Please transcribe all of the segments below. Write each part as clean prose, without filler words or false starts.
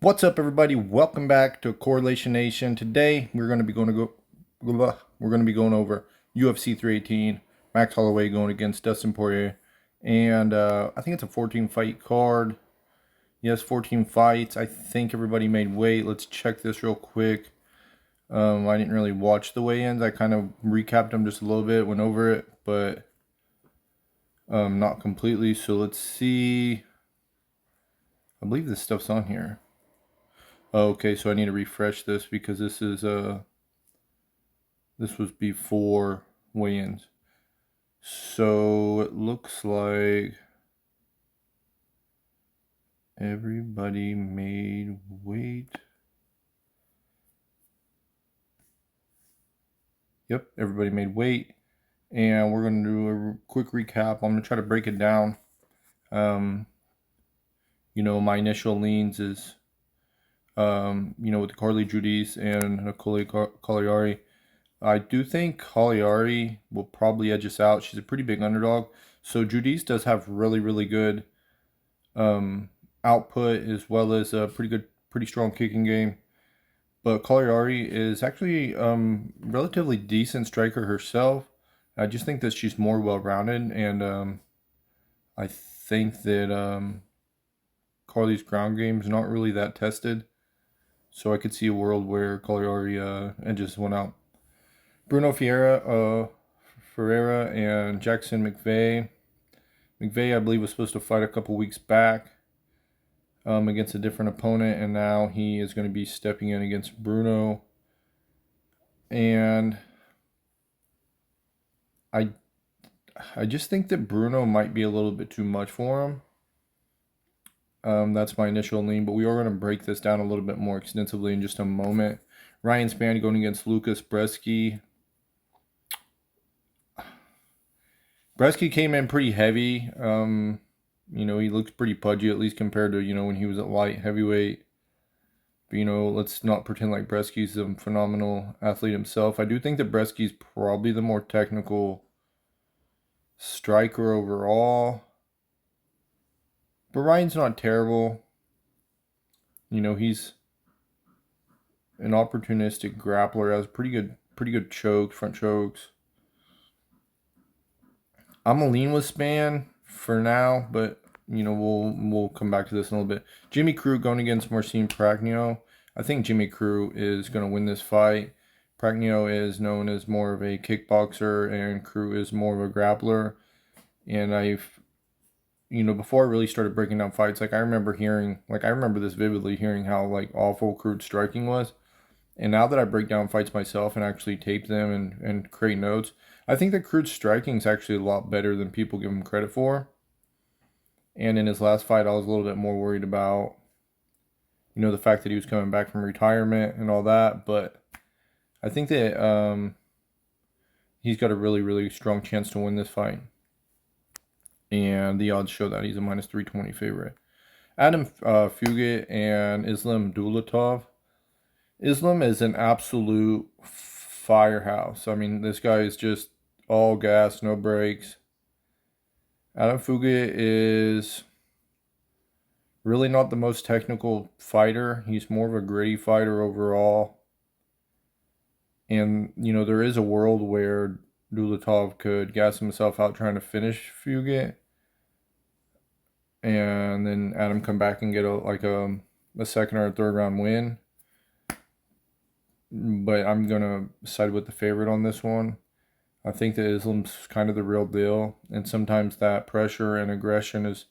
What's up, everybody? Welcome back to Correlation Nation. Today we're going to be going over UFC 318. Max Holloway going against Dustin Poirier, and I think it's a 14 fight card. Yes, 14 fights. I think everybody made weight. Let's check this real quick. I didn't really watch the weigh-ins. I kind of recapped them just a little bit, went over it, but not completely. So let's see. I believe this stuff's on here. Okay, so I need to refresh this because this was before weigh-ins. So it looks like everybody made weight. Yep, everybody made weight. And we're going to do a quick recap. I'm going to try to break it down. My initial leans is, with Carly Judice and Nicole Cagliari. I do think Cagliari will probably edge us out. She's a pretty big underdog. So Judice does have really, really good output as well as a pretty strong kicking game. But Cagliari is actually relatively decent striker herself. I just think that she's more well-rounded, and I think that Carly's ground game is not really that tested. So I could see a world where Cagliari edges one out. Bruno Ferreira and Jackson McVeigh. McVeigh, I believe, was supposed to fight a couple weeks back against a different opponent, and now he is going to be stepping in against Bruno. And I just think that Bruno might be a little bit too much for him. That's my initial lean, but we are going to break this down a little bit more extensively in just a moment. Ryan Spann going against Lucas Bresky. Bresky came in pretty heavy. He looks pretty pudgy, at least compared to, when he was at light heavyweight. But, let's not pretend like Bresky's a phenomenal athlete himself. I do think that Bresky's probably the more technical striker overall. But Ryan's not terrible. He's an opportunistic grappler, has pretty good chokes, front chokes. I'm a lean with Spann for now, but we'll come back to this in a little bit. Jimmy Crute going against Marcin Prachnio. I think Jimmy Crute is going to win this fight. Prachnio is known as more of a kickboxer, and Crute is more of a grappler. And before I really started breaking down fights, I remember this vividly, hearing how awful Crute's striking was. And now that I break down fights myself and actually tape them and create notes, I think that Crute's striking is actually a lot better than people give him credit for. And in his last fight, I was a little bit more worried about, the fact that he was coming back from retirement and all that. But I think that he's got a really, really strong chance to win this fight. And the odds show that he's a minus 320 favorite. Adam Fugit and Islam Dulatov. Islam is an absolute firehouse. I mean, this guy is just all gas, no brakes. Adam Fugit is really not the most technical fighter. He's more of a gritty fighter overall. And, there is a world where Dulatov could gas himself out trying to finish Fugit, and then Adam come back and get a second or a third round win. But I'm going to side with the favorite on this one. I think that Islam's kind of the real deal, and sometimes that pressure and aggression is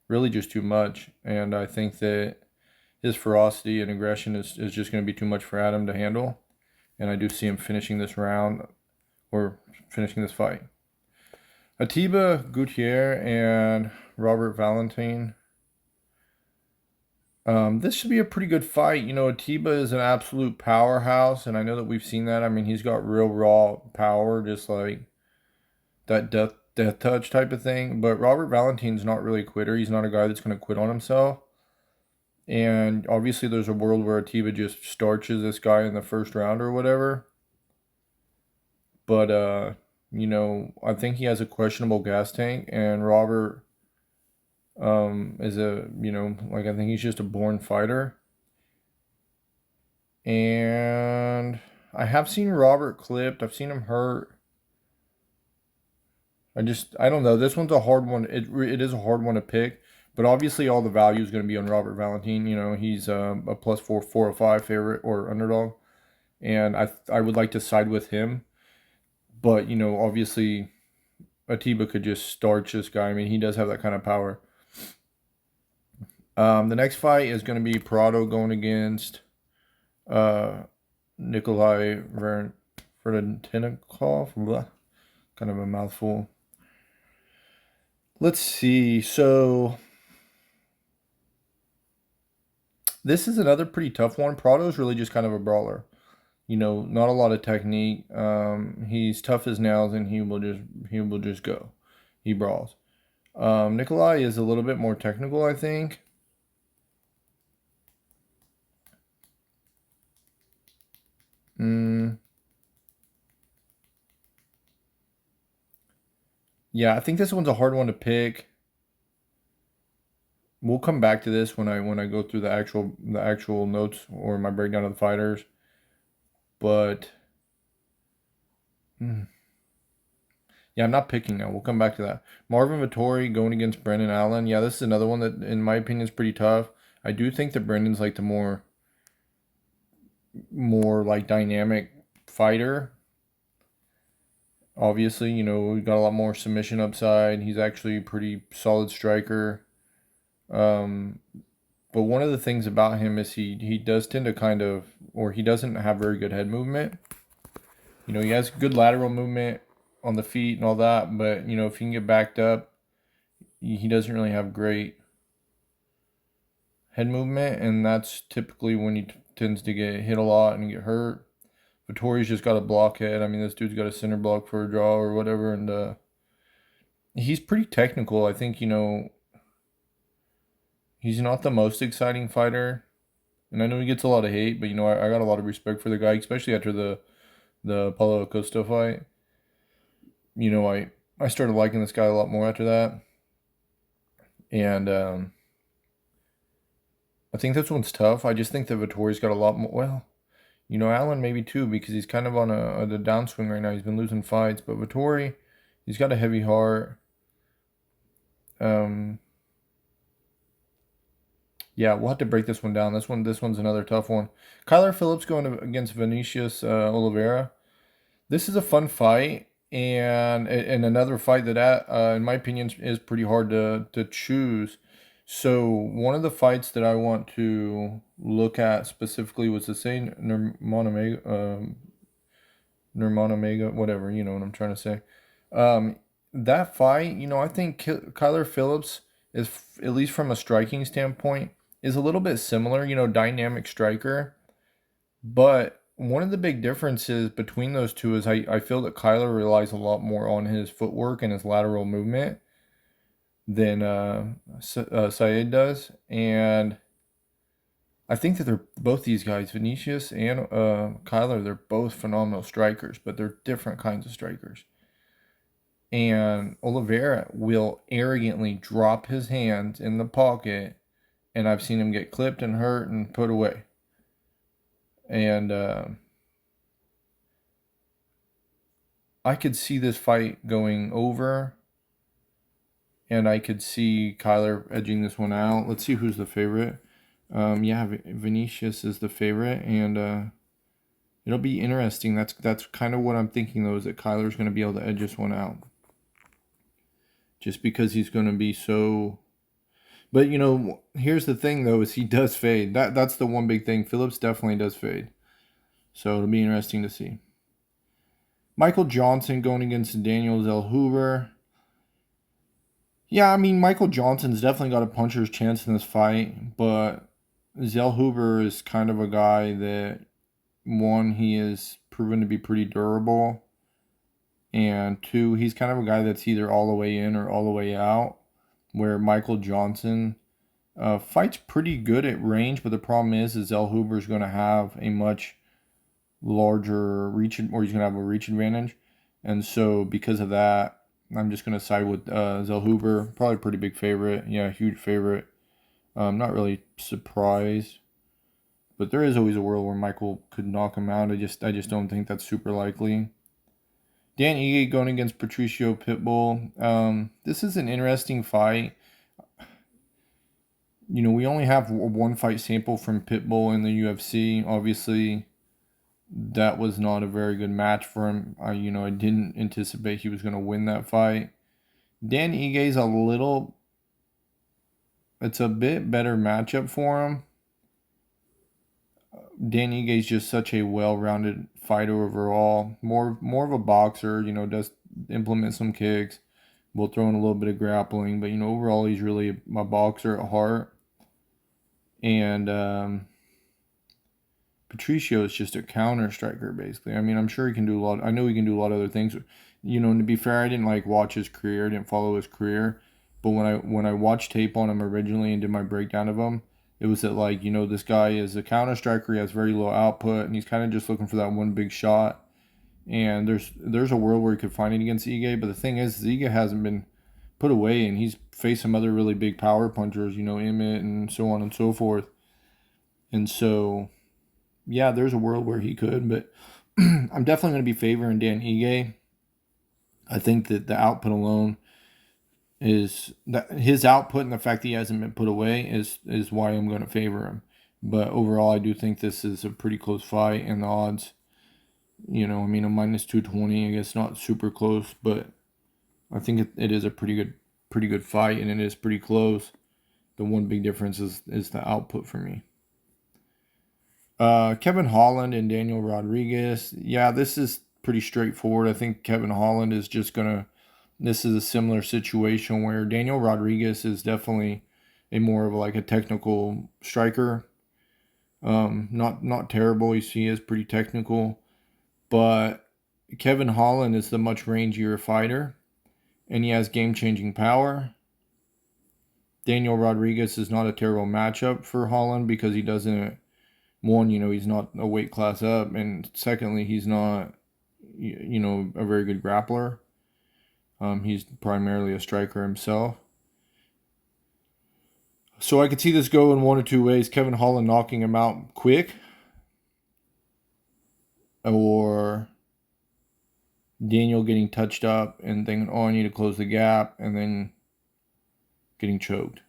really just too much. And I think that his ferocity and aggression is just going to be too much for Adam to handle. And I do see him finishing this round, or finishing this fight. Atiba Gutierrez and Robert Valentin. This should be a pretty good fight. Atiba is an absolute powerhouse, and I know that we've seen that. I mean, he's got real raw power, just like that death touch type of thing. But Robert Valentin's not really a quitter. He's not a guy that's going to quit on himself. And obviously there's a world where Atiba just starches this guy in the first round or whatever. But, I think he has a questionable gas tank, and Robert is I think he's just a born fighter. And I have seen Robert clipped. I've seen him hurt. I don't know. This one's a hard one. It is a hard one to pick. But obviously all the value is going to be on Robert Valentin. You know, he's a plus 405 favorite or underdog. And I would like to side with him. But, you know, obviously Atiba could just starch this guy. I mean, he does have that kind of power. The next fight is going to be Prado going against Nikolai Verdenikov. Kind of a mouthful. Let's see. So this is another pretty tough one. Prado's really just kind of a brawler. You know, not a lot of technique. He's tough as nails, and he will just go. He brawls. Nikolai is a little bit more technical, I think. Yeah, I think this one's a hard one to pick. We'll come back to this when I go through the actual notes or my breakdown of the fighters. But yeah, I'm not picking now. We'll come back to that. Marvin Vettori going against Brendan Allen. Yeah, this is another one that, in my opinion, is pretty tough. I do think that Brendan's like the more like dynamic fighter. Obviously, you know, we've got a lot more submission upside. He's actually a pretty solid striker. But one of the things about him is he does tend to he doesn't have very good head movement. You know, he has good lateral movement on the feet and all that, but, you know, if he can get backed up, he doesn't really have great head movement, and that's typically when he tends to get hit a lot and get hurt. Vittori's just got a blockhead. I mean, this dude's got a center block for a draw or whatever, and he's pretty technical. I think, you know, he's not the most exciting fighter, and I know he gets a lot of hate, but, you know, I got a lot of respect for the guy, especially after the Paulo Acosta fight. You know, I started liking this guy a lot more after that, and I think this one's tough. I just think that Vittori's got a lot more. Well, you know, Allen maybe too, because he's kind of on the downswing right now. He's been losing fights, but Vettori, he's got a heavy heart. Yeah, we'll have to break this one down. This one's another tough one. Kyler Phillips going against Vinicius Oliveira. This is a fun fight, and another fight that in my opinion is pretty hard to choose. So one of the fights that I want to look at specifically was the same Nurmagomedov, whatever, you know what I'm trying to say. That fight, you know, I think Kyler Phillips is, at least from a striking standpoint, is a little bit similar, you know, dynamic striker. But one of the big differences between those two is I feel that Kyler relies a lot more on his footwork and his lateral movement than Saeed does. And I think that they're both these guys, Vinicius and Kyler, they're both phenomenal strikers, but they're different kinds of strikers. And Oliveira will arrogantly drop his hands in the pocket, and I've seen him get clipped and hurt and put away. And I could see this fight going over, and I could see Kyler edging this one out. Let's see who's the favorite. Yeah, Vinicius is the favorite, and it'll be interesting. That's kind of what I'm thinking, though, is that Kyler's going to be able to edge this one out. Just because he's going to be so... But, you know, here's the thing, though, is he does fade. That's the one big thing. Phillips definitely does fade. So it'll be interesting to see. Michael Johnson going against Daniel Zellhuber. Yeah, I mean, Michael Johnson's definitely got a puncher's chance in this fight, but Zellhuber is kind of a guy that, one, he is proven to be pretty durable, and two, he's kind of a guy that's either all the way in or all the way out, where Michael Johnson fights pretty good at range, but the problem is Zellhuber is going to have a much larger reach, or he's going to have a reach advantage, and so because of that, I'm just going to side with Zellhuber. Probably a pretty big favorite. Yeah, huge favorite. Not really surprised. But there is always a world where Michael could knock him out. I just don't think that's super likely. Dan Ige going against Patricio Pitbull. This is an interesting fight. You know, we only have one fight sample from Pitbull in the UFC. Obviously, that was not a very good match for him. I didn't anticipate he was going to win that fight. Dan Ige's it's a bit better matchup for him. Dan Ige's just such a well-rounded fighter overall. More of a boxer, does implement some kicks. Will throw in a little bit of grappling, but overall he's really a boxer at heart. And Patricio is just a counter striker, basically. I mean, I'm sure he can do a lot. I know he can do a lot of other things. And to be fair, I didn't watch his career. I didn't follow his career. But when I watched tape on him originally and did my breakdown of him, it was that this guy is a counter striker. He has very low output, and he's kind of just looking for that one big shot. And there's a world where he could find it against Ige. But the thing is, Ige hasn't been put away, and he's faced some other really big power punchers, Emmett and so on and so forth. And so, yeah, there's a world where he could, but I'm definitely going to be favoring Dan Ige. I think that the output alone is that his output and the fact that he hasn't been put away is why I'm going to favor him. But overall, I do think this is a pretty close fight, and the odds, a minus 220, I guess not super close, but I think it is a pretty good fight, and it is pretty close. The one big difference is the output for me. Kevin Holland and Daniel Rodriguez. Yeah, this is pretty straightforward. I think Kevin Holland is just this is a similar situation where Daniel Rodriguez is definitely more of a technical striker. Not terrible. He is pretty technical, but Kevin Holland is the much rangier fighter, and he has game-changing power. Daniel Rodriguez is not a terrible matchup for Holland because he doesn't. One, he's not a weight class up, and secondly, he's not, a very good grappler. He's primarily a striker himself. So I could see this go in one of two ways. Kevin Holland knocking him out quick, or Daniel getting touched up and thinking, oh, I need to close the gap, and then getting choked.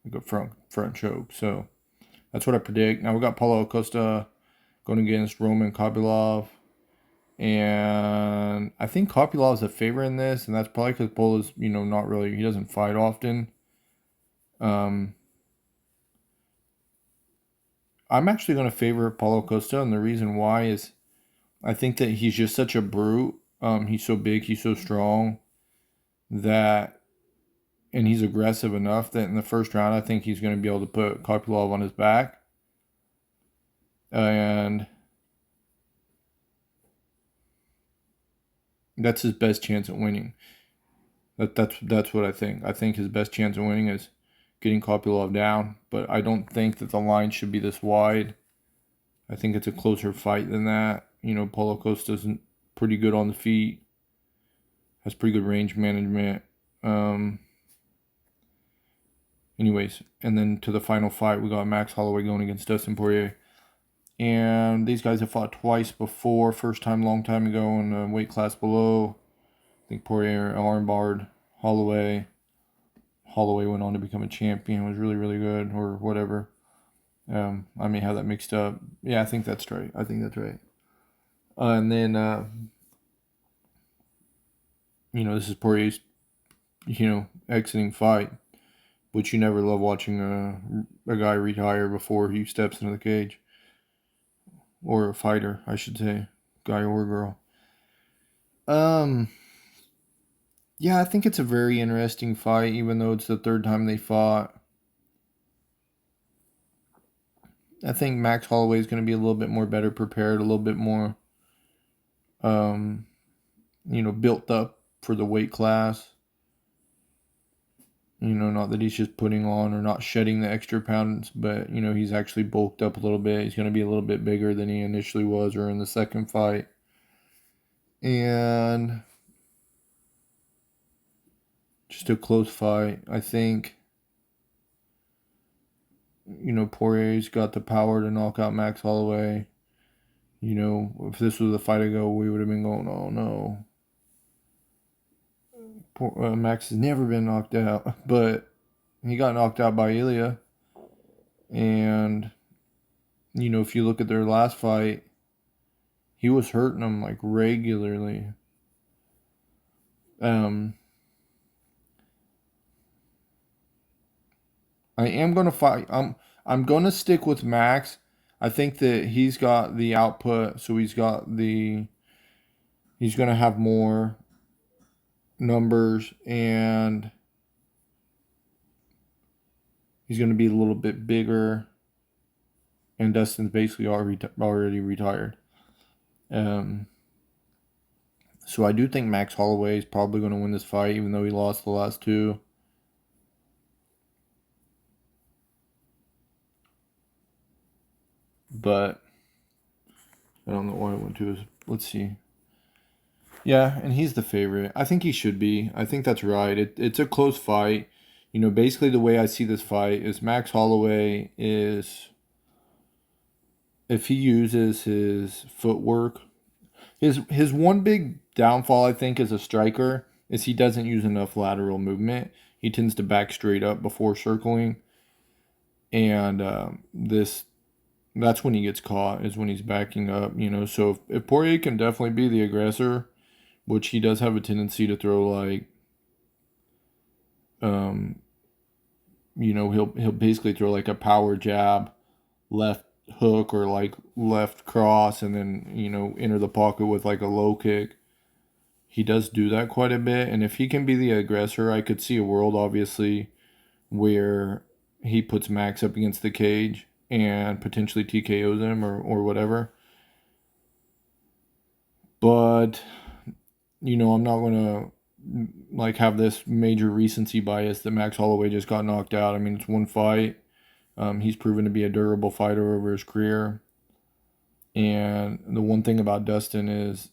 Like a front choke. So that's what I predict. Now we got Paulo Costa going against Roman Kopylov. And I think Kopylov is a favorite in this, and that's probably because Paulo's, not really, he doesn't fight often. I'm actually going to favor Paulo Costa, and the reason why is I think that he's just such a brute. He's so big, he's so strong, and he's aggressive enough that in the first round, I think he's going to be able to put Kopylov on his back. And that's his best chance at winning. That's what I think. I think his best chance of winning is getting Kopylov down, but I don't think that the line should be this wide. I think it's a closer fight than that. Paulo Costa's pretty good on the feet, has pretty good range management. Anyways, and then to the final fight, we got Max Holloway going against Dustin Poirier. And these guys have fought twice before. First time, long time ago, in the weight class below. I think Poirier armbarred Holloway. Holloway went on to become a champion. Was really, really good, or whatever. I may have that mixed up. Yeah, I think that's right. And then, this is Poirier's, exiting fight, which you never love watching a guy retire before he steps into the cage. Or a fighter, I should say, guy or girl. Yeah, I think it's a very interesting fight, even though it's the third time they fought. I think Max Holloway is going to be a little bit more better prepared, a little bit more, built up for the weight class. Not that he's just putting on or not shedding the extra pounds, but, he's actually bulked up a little bit. He's going to be a little bit bigger than he initially was or in the second fight. And just a close fight. I think You know, Poirier's got the power to knock out Max Holloway. You know, if this was a fight ago, we would have been going, oh no. Max has never been knocked out, but he got knocked out by Ilya. And, you know, if you look at their last fight, he was hurting him like regularly. Um, I am gonna fight. I'm gonna stick with Max. I think that he's got the output, so he's gonna have more numbers, and he's gonna be a little bit bigger. And Dustin's basically already retired. Um, so I do think Max Holloway is probably going to win this fight, even though he lost the last two. But I don't know why I went to his. Let's see. Yeah, and he's the favorite. I think he should be. I think that's right. It's a close fight. You know, basically the way I see this fight is Max Holloway is, if he uses his footwork, his one big downfall I think as a striker is he doesn't use enough lateral movement. He tends to back straight up before circling, and this that's when he gets caught, is when he's backing up. You know, so if Poirier can definitely be the aggressor, which he does have a tendency to throw like, um, you know, he'll basically throw like a power jab, left hook, or like left cross, and then, you know, enter the pocket with like a low kick. He does do that quite a bit, and if he can be the aggressor, I could see a world, obviously, where he puts Max up against the cage and potentially TKOs him, or whatever. But, you know, I'm not gonna like have this major recency bias that Max Holloway just got knocked out. I mean, it's one fight. He's proven to be a durable fighter over his career. And the one thing about Dustin is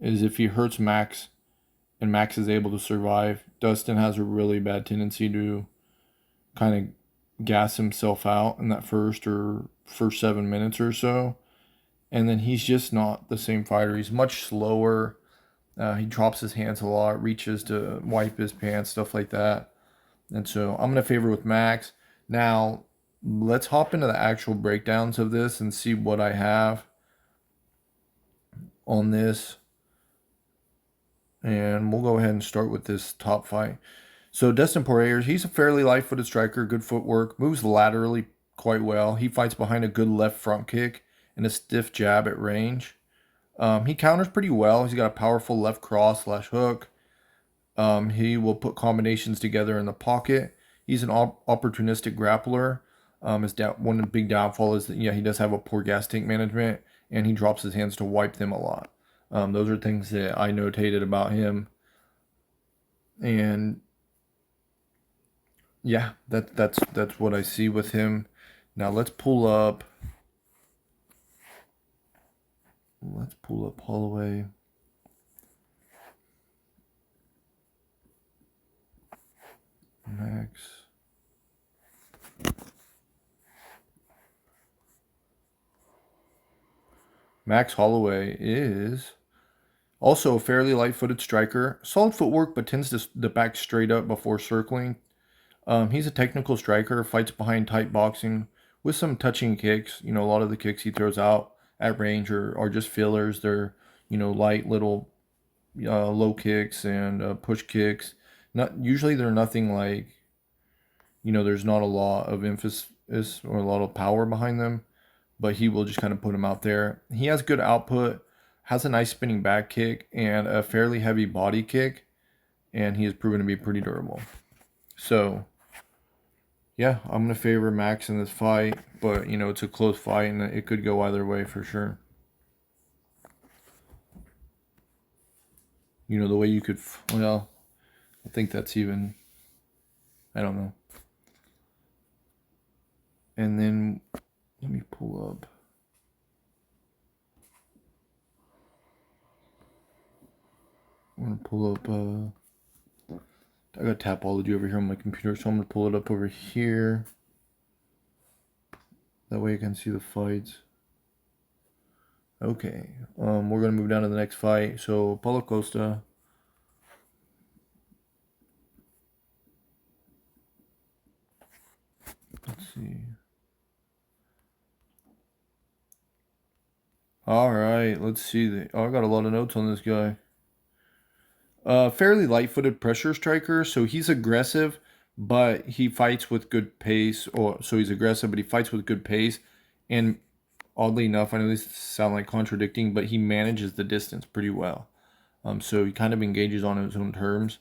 if he hurts Max and Max is able to survive, Dustin has a really bad tendency to kind of gas himself out in that first 7 minutes or so. And then he's just not the same fighter. He's much slower. He drops his hands a lot, reaches to wipe his pants, stuff like that. And so I'm going to favor with Max. Now, let's hop into the actual breakdowns of this and see what I have on this. And we'll go ahead and start with this top fight. So Dustin Poirier, he's a fairly light-footed striker, good footwork, moves laterally quite well. He fights behind a good left front kick and a stiff jab at range. He counters pretty well. He's got a powerful left cross slash hook. He will put combinations together in the pocket. He's an opportunistic grappler. One big downfall is that, yeah, he does have a poor gas tank management, and he drops his hands to wipe them a lot. Those are things that I notated about him. And yeah, that's what I see with him. Now let's pull up Holloway. Max. Max Holloway is also a fairly light-footed striker. Solid footwork, but tends to back straight up before circling. He's a technical striker, fights behind tight boxing with some touching kicks. You know, a lot of the kicks he throws out at range are just fillers. They're, you know, light little low kicks and push kicks. Not usually they're nothing like, you know, there's not a lot of emphasis or a lot of power behind them, but he will just kind of put them out there. He has good output, has a nice spinning back kick and a fairly heavy body kick, and he has proven to be pretty durable. So yeah, I'm gonna favor Max in this fight, but you know, it's a close fight and it could go either way for sure. You know, the way you could, well, I think that's even, I don't know. And then let me pull up. I'm gonna pull up. I got Tapology over here on my computer, so I'm gonna pull it up over here. That way I can see the fights. Okay. We're gonna move down to the next fight. So Paulo Costa. Let's see. All right, let's see. Oh, I got a lot of notes on this guy. Fairly light-footed pressure striker, so he's aggressive, but he fights with good pace. Or so he's aggressive, but he fights with good pace. And oddly enough, I know this sound like contradicting, but he manages the distance pretty well. So he kind of engages on his own terms.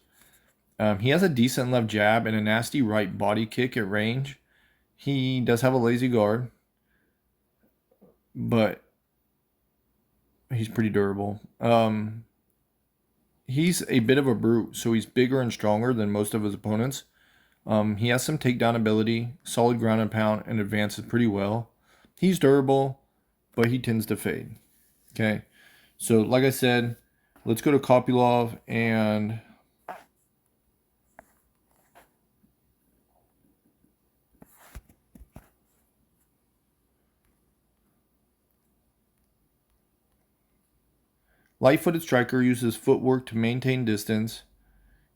He has a decent left jab and a nasty right body kick at range. He does have a lazy guard, but he's pretty durable. He's a bit of a brute, so he's bigger and stronger than most of his opponents. He has some takedown ability, solid ground and pound, and advances pretty well. He's durable, but he tends to fade. Okay, so like I said, let's go to Kopylov and light-footed striker uses footwork to maintain distance,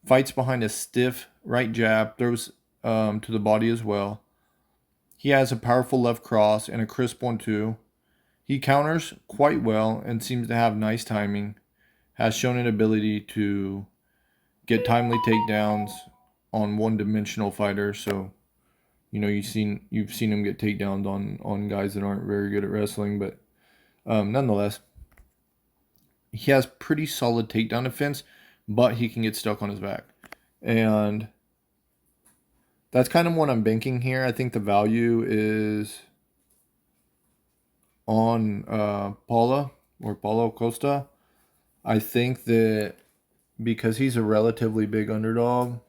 fights behind a stiff right jab, throws to the body as well. He has a powerful left cross and a crisp 1-2. He counters quite well and seems to have nice timing. Has shown an ability to get timely takedowns on one-dimensional fighters. So, you know, you've seen him get takedowns on guys that aren't very good at wrestling, but nonetheless, he has pretty solid takedown defense, but he can get stuck on his back. And that's kind of what I'm banking here. I think the value is on Paulo Costa. I think that because he's a relatively big underdog,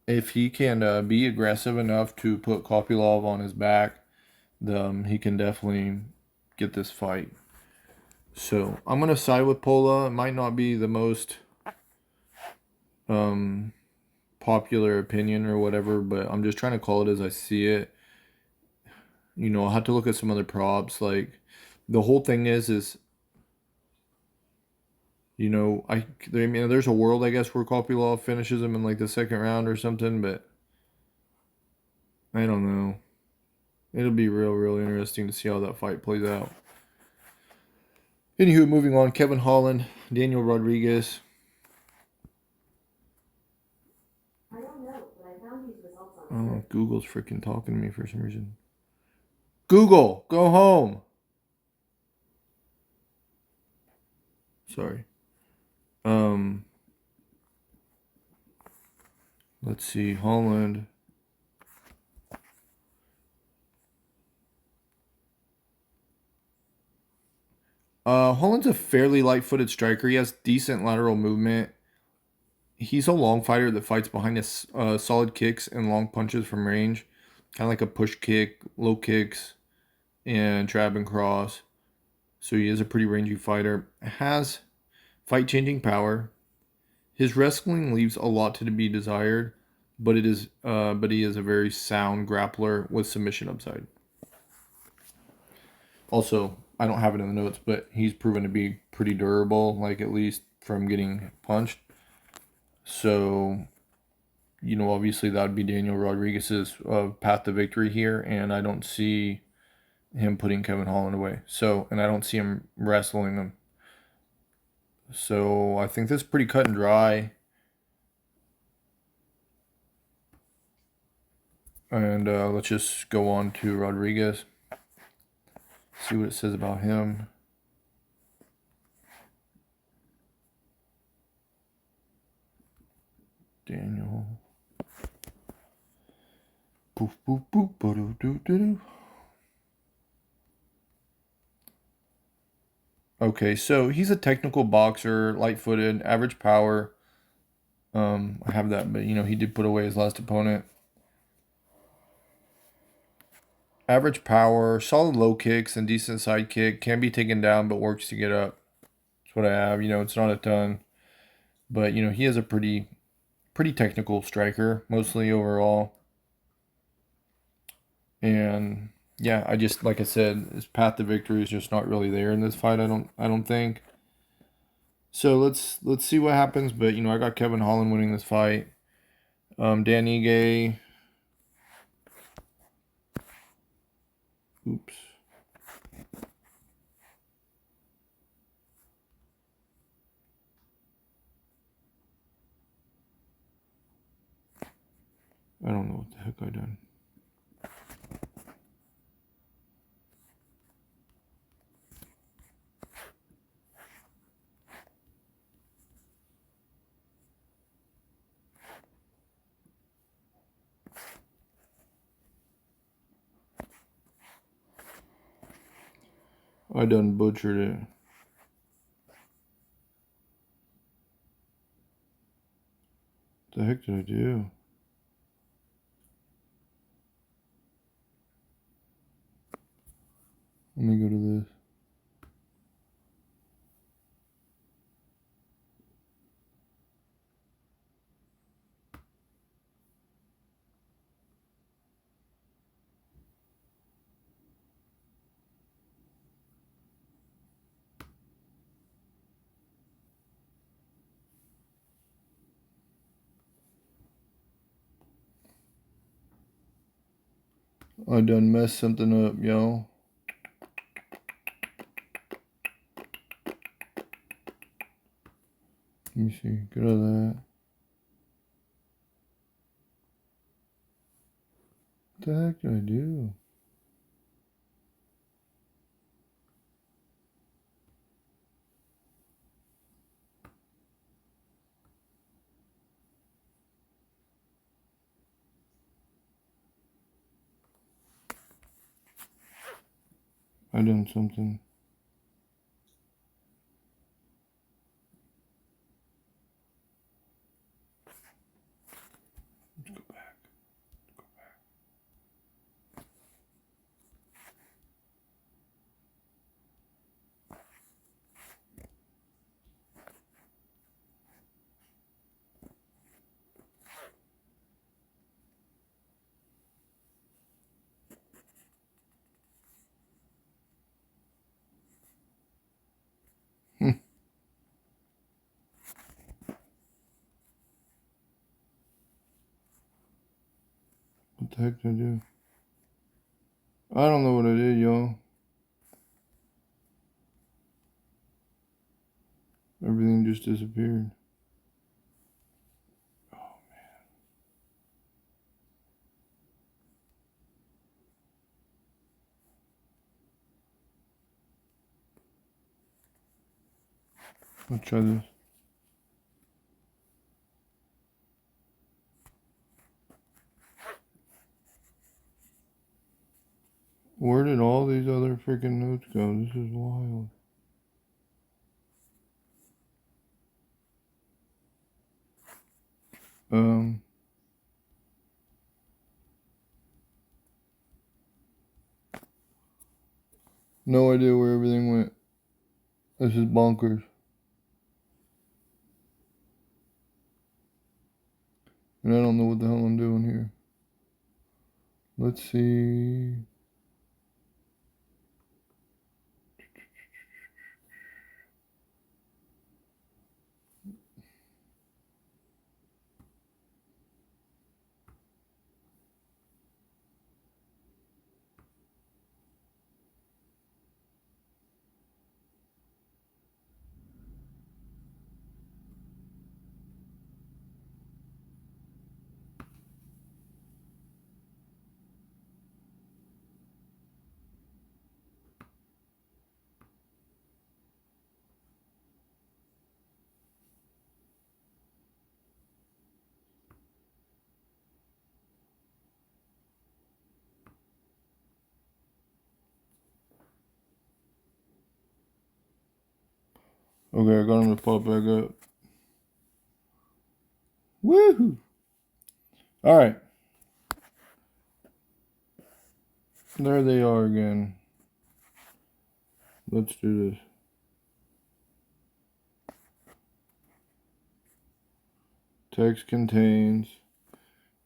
if he can be aggressive enough to put Kopylov on his back, he can definitely get this fight. So I'm going to side with Pola. It might not be the most popular opinion or whatever, but I'm just trying to call it as I see it. You know, I'll have to look at some other props. Like, the whole thing is you know, I mean, there's a world, I guess, where Kopylov finishes him in like the second round or something, but I don't know. It'll be real interesting to see how that fight plays out. Anywho, moving on, Kevin Holland, Daniel Rodriguez. I don't know, but I found these results on Oh, Google's freaking talking to me for some reason. Google, go home. Sorry. Let's see, Holland. Holland's a fairly light-footed striker. He has decent lateral movement. He's a long fighter that fights behind his solid kicks and long punches from range, kind of like a push kick, low kicks, and trap and cross. So he is a pretty rangy fighter. Has fight-changing power. His wrestling leaves a lot to be desired, but he is a very sound grappler with submission upside. Also, I don't have it in the notes, but he's proven to be pretty durable, like at least from getting punched. So, you know, obviously that would be Daniel Rodriguez's path to victory here, and I don't see him putting Kevin Holland away. So, and I don't see him wrestling him. So I think this is pretty cut and dry. And let's just go on to Rodriguez. See what it says about him. Daniel. Poof, poof, poof, ba-do-do-do-do. Okay, so he's a technical boxer, light-footed, average power. I have that, but you know, he did put away his last opponent. Average power, solid low kicks and decent side kick. Can be taken down, but works to get up. That's what I have. You know, it's not a ton, but you know, he is a pretty technical striker, mostly overall. And yeah, I just, like I said, his path to victory is just not really there in this fight. I don't think. So let's see what happens. But you know, I got Kevin Holland winning this fight. Dan Ige. Oops. I don't know what the heck I done. I done butchered it. What the heck did I do? Let me go to this. I done messed something up, yo. Let me see. Get out of that. What the heck did I do? I done something. Let's go back. What the heck did I do? I don't know what I did, y'all. Everything just disappeared. Let's try this. Where did all these other freaking notes go? This is wild. No idea where everything went. This is bonkers. And I don't know what the hell I'm doing here. Let's see. Okay, I got him to pop back up. Woohoo! Alright. There they are again. Let's do this. Text contains.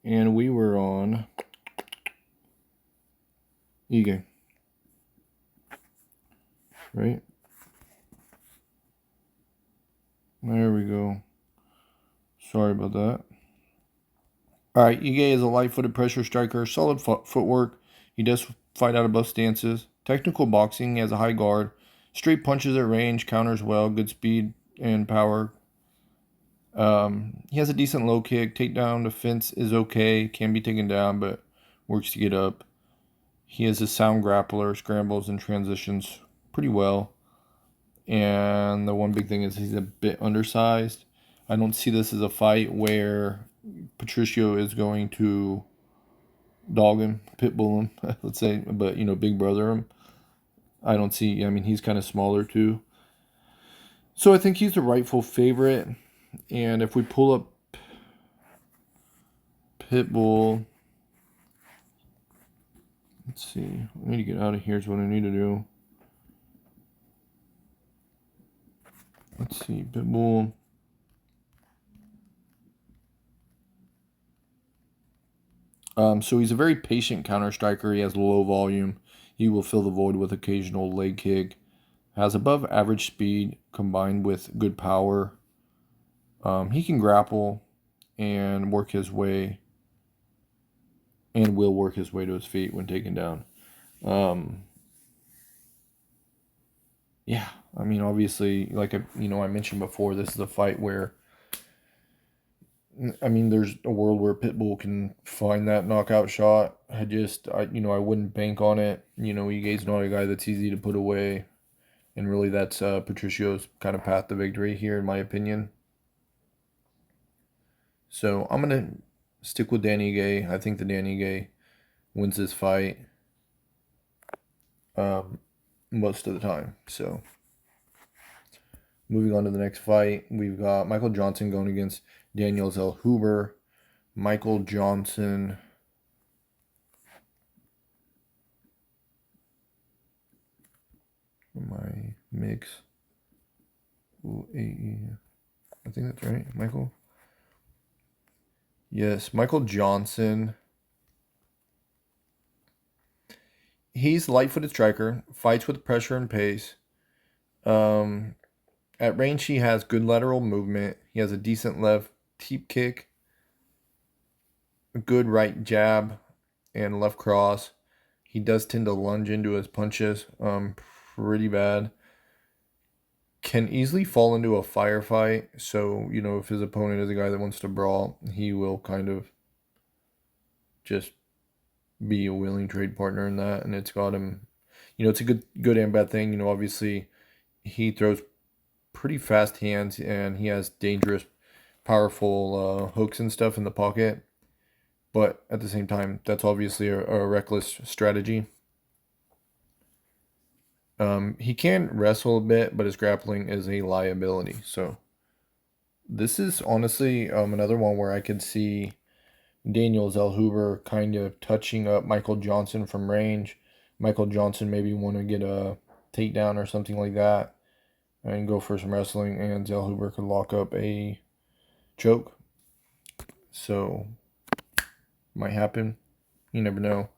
And we were on Ige. Right? There we go. Sorry about that. All right, Ige is a light-footed pressure striker, solid footwork. He does fight out of both stances. Technical boxing, he has a high guard. Straight punches at range, counters well, good speed and power. He has a decent low kick. Takedown defense is okay, can be taken down, but works to get up. He is a sound grappler, scrambles and transitions pretty well. And the one big thing is he's a bit undersized. I don't see this as a fight where Patricio is going to dog him, pit bull him, let's say, but big brother him. I don't see. I mean, he's kind of smaller too. So I think he's the rightful favorite. And if we pull up Pitbull, let's see. I need to get out of here is what I need to do. Let's see, Pitbull. So he's a very patient counter striker. He has low volume. He will fill the void with occasional leg kick. Has above average speed combined with good power. He can grapple and work his way, and will work his way to his feet when taken down. Yeah, I mean, obviously, like I mentioned before, this is a fight where, I mean, there's a world where Pitbull can find that knockout shot. I wouldn't bank on it. Ige's not a guy that's easy to put away, and really, that's Patricio's kind of path to victory here, in my opinion. So I'm gonna stick with Dan Ige. I think that Dan Ige wins this fight most of the time. So moving on to the next fight, we've got Michael Johnson going against Daniel Zellhuber. Michael Johnson. My mix. Ooh, I think that's right, Michael. Yes, Michael Johnson. He's a light-footed striker, fights with pressure and pace. At range, he has good lateral movement. He has a decent left teep kick, a good right jab, and left cross. He does tend to lunge into his punches pretty bad. Can easily fall into a firefight. So, if his opponent is a guy that wants to brawl, he will kind of just be a willing trade partner in that. And it's got him, it's a good and bad thing. Obviously, he throws pretty fast hands and he has dangerous, powerful hooks and stuff in the pocket. But at the same time, that's obviously a reckless strategy. He can wrestle a bit, but his grappling is a liability. So this is honestly another one where I could see Daniel Zellhuber kind of touching up Michael Johnson from range. Michael Johnson maybe want to get a takedown or something like that and go for some wrestling, and Zellhuber could lock up a choke. So might happen. You never know.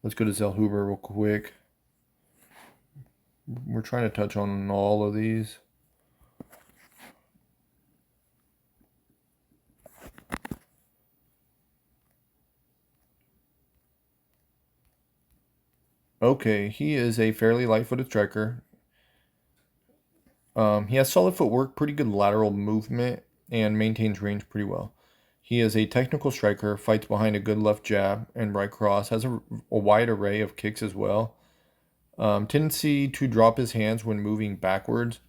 Let's go to Zellhuber real quick. We're trying to touch on all of these. Okay, he is a fairly light-footed striker. He has solid footwork, pretty good lateral movement, and maintains range pretty well. He is a technical striker, fights behind a good left jab and right cross, has a wide array of kicks as well. Tendency to drop his hands when moving backwards.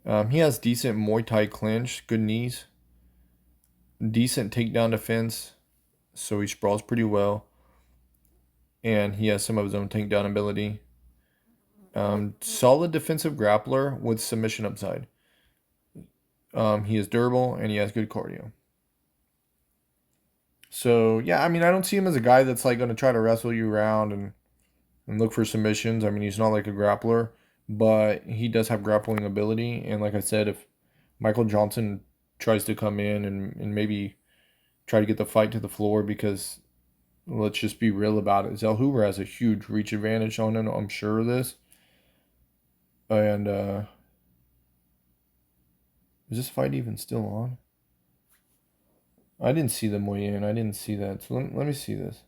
He has decent Muay Thai clinch, good knees, decent takedown defense, so he sprawls pretty well. And he has some of his own takedown ability. Solid defensive grappler with submission upside. He is durable and he has good cardio. So yeah, I mean, I don't see him as a guy that's like going to try to wrestle you around and look for submissions. I mean, he's not like a grappler, but he does have grappling ability. And like I said, if Michael Johnson tries to come in and maybe try to get the fight to the floor because Let's just be real about it. Zell Hoover has a huge reach advantage on him. I'm sure of this. And is this fight even still on? I didn't see them weigh in. I didn't see that. So let me see this.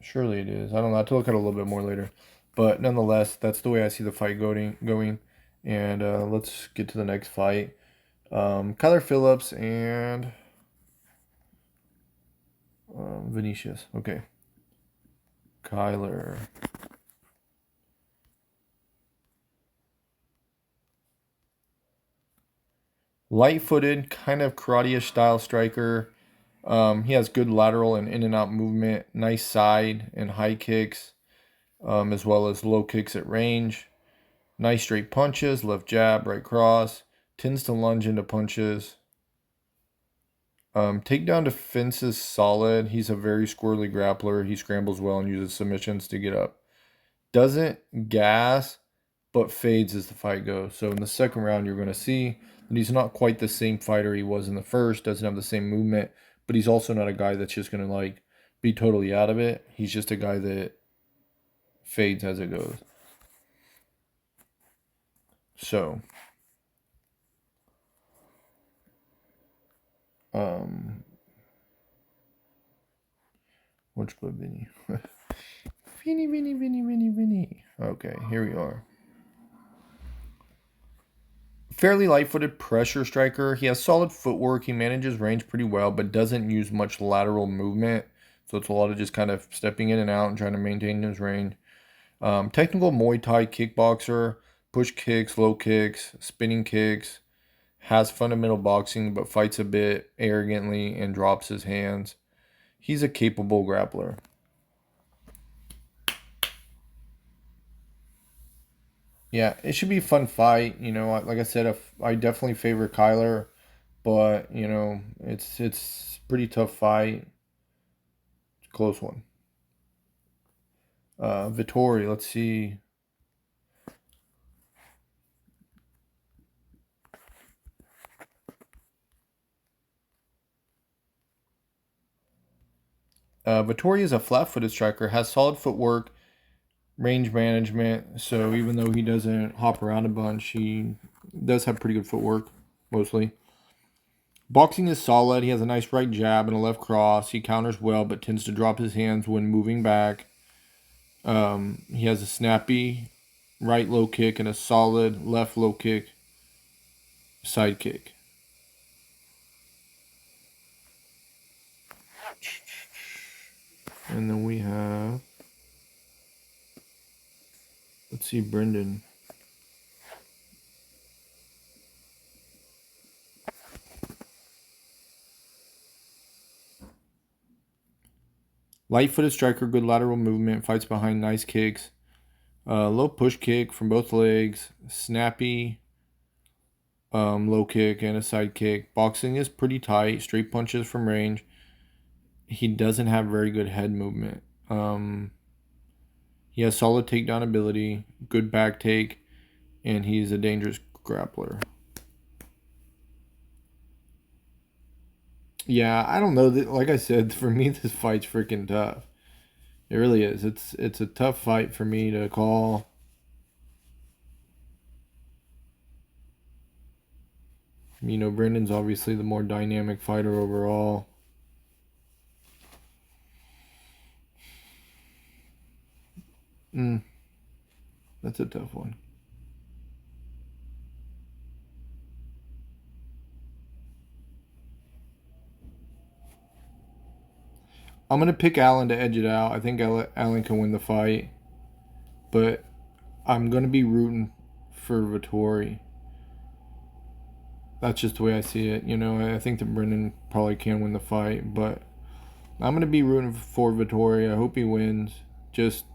Surely it is. I don't know. I have to look at it a little bit more later. But nonetheless, that's the way I see the fight going. And let's get to the next fight. Kyler Phillips and Vinicius. Okay. Kyler. Light-footed, kind of karate-ish style striker. He has good lateral and in and out movement, nice side and high kicks, as well as low kicks at range. Nice straight punches, left jab, right cross. Tends to lunge into punches. Takedown defense is solid. He's a very squirrely grappler. He scrambles well and uses submissions to get up. Doesn't gas, but fades as the fight goes. So in the second round, you're going to see that he's not quite the same fighter he was in the first. Doesn't have the same movement, but he's also not a guy that's just going to like be totally out of it. He's just a guy that fades as it goes. So, which clip, Vinny? Vinny. Okay, here we are. Fairly light-footed pressure striker. He has solid footwork. He manages range pretty well, but doesn't use much lateral movement. So it's a lot of just kind of stepping in and out and trying to maintain his range. Technical Muay Thai kickboxer. Push kicks, low kicks, spinning kicks. Has fundamental boxing, but fights a bit arrogantly and drops his hands. He's a capable grappler. Yeah, it should be a fun fight. You know, like I said, I definitely favor Kyler, but you know, it's pretty tough fight. It's a close one. Vittori, let's see. Vittori is a flat-footed striker, has solid footwork, range management. So even though he doesn't hop around a bunch, he does have pretty good footwork, mostly. Boxing is solid. He has a nice right jab and a left cross. He counters well, but tends to drop his hands when moving back. He has a snappy right low kick and a solid left low kick, side kick. And then we have, let's see, Brendan. Light-footed striker, good lateral movement, fights behind nice kicks. Low push kick from both legs, snappy low kick and a side kick. Boxing is pretty tight, straight punches from range. He doesn't have very good head movement. He has solid takedown ability, good back take, and he's a dangerous grappler. Yeah, I don't know. Like I said, for me, this fight's freaking tough. It really is. It's a tough fight for me to call. You know, Brendan's obviously the more dynamic fighter overall. That's a tough one. I'm going to pick Allen to edge it out. I think Allen can win the fight. But I'm going to be rooting for Vittori. That's just the way I see it. You know, I think that Brendan probably can win the fight. But I'm going to be rooting for Vittori. I hope he wins. Just,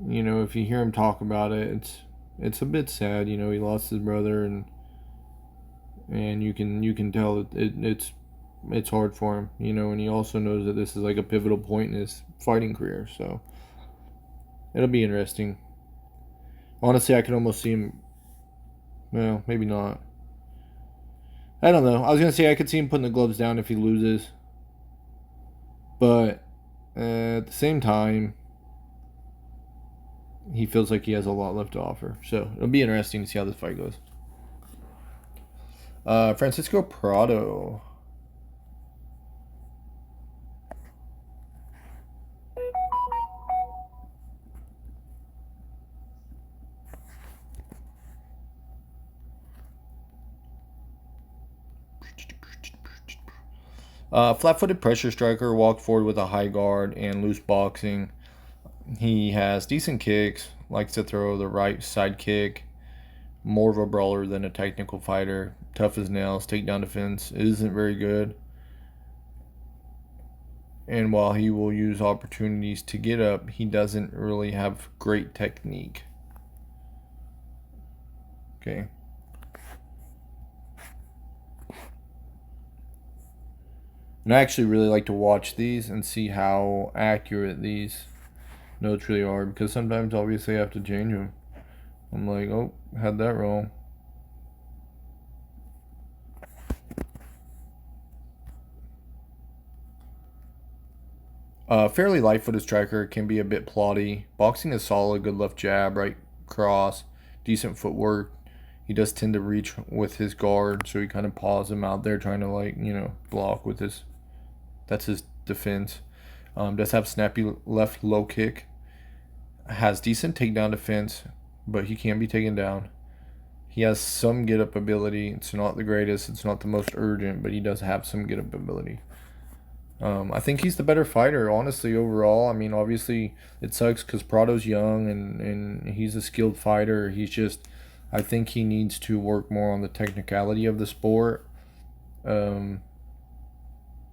you know, if you hear him talk about it, it's a bit sad. You know, he lost his brother, and you can tell it's hard for him, you know, and he also knows that this is like a pivotal point in his fighting career, so it'll be interesting. Honestly, I can almost see him. Well, maybe not. I don't know. I was gonna say I could see him putting the gloves down if he loses, but at the same time, he feels like he has a lot left to offer. So it'll be interesting to see how this fight goes. Francisco Prado. Flat-footed pressure striker, walked forward with a high guard and loose boxing. He has decent kicks, likes to throw the right side kick. More of a brawler than a technical fighter. Tough as nails. Takedown defense isn't very good. And while he will use opportunities to get up, he doesn't really have great technique. Okay. And I actually really like to watch these and see how accurate these notes really are, because sometimes obviously I have to change them. I'm like, oh, had that wrong. Fairly light-footed striker, can be a bit plotty. Boxing is solid, good left jab, right cross, decent footwork. He does tend to reach with his guard, so he kind of paws him out there trying to, like, block with his. That's his defense. Does have snappy left low kick. Has decent takedown defense, but he can be taken down. He has some get up ability. It's not the greatest. It's not the most urgent, but he does have some get up ability. I think he's the better fighter, honestly, overall. I mean, obviously, it sucks because Prado's young and he's a skilled fighter. I think he needs to work more on the technicality of the sport,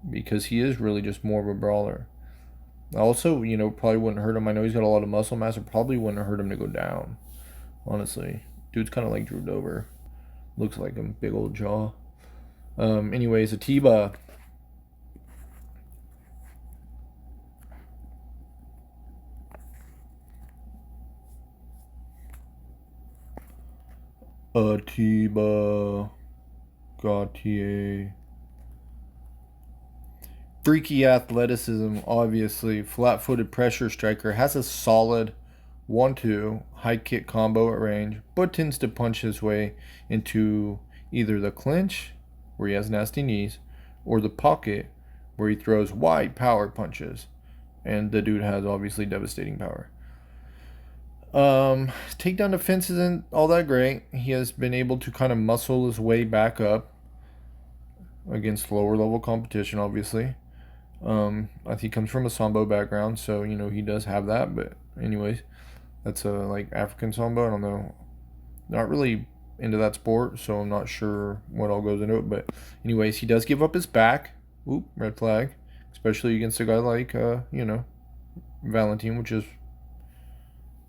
because he is really just more of a brawler. Also, probably wouldn't hurt him. I know he's got a lot of muscle mass. It probably wouldn't hurt him to go down, honestly. Dude's kind of like Drew Dober. Looks like him, big old jaw. Anyways, Atiba. Atiba Gautier. Freaky athleticism, obviously. Flat-footed pressure striker. Has a solid 1-2 high kick combo at range, but tends to punch his way into either the clinch, where he has nasty knees, or the pocket, where he throws wide power punches. And the dude has obviously devastating power. Takedown defense isn't all that great. He has been able to kind of muscle his way back up against lower level competition, obviously. I think he comes from a Sambo background, so he does have that. But anyways, that's a like African Sambo. I don't know, not really into that sport, so I'm not sure what all goes into it. But anyways, he does give up his back. Oop, red flag, especially against a guy like Valentin, which is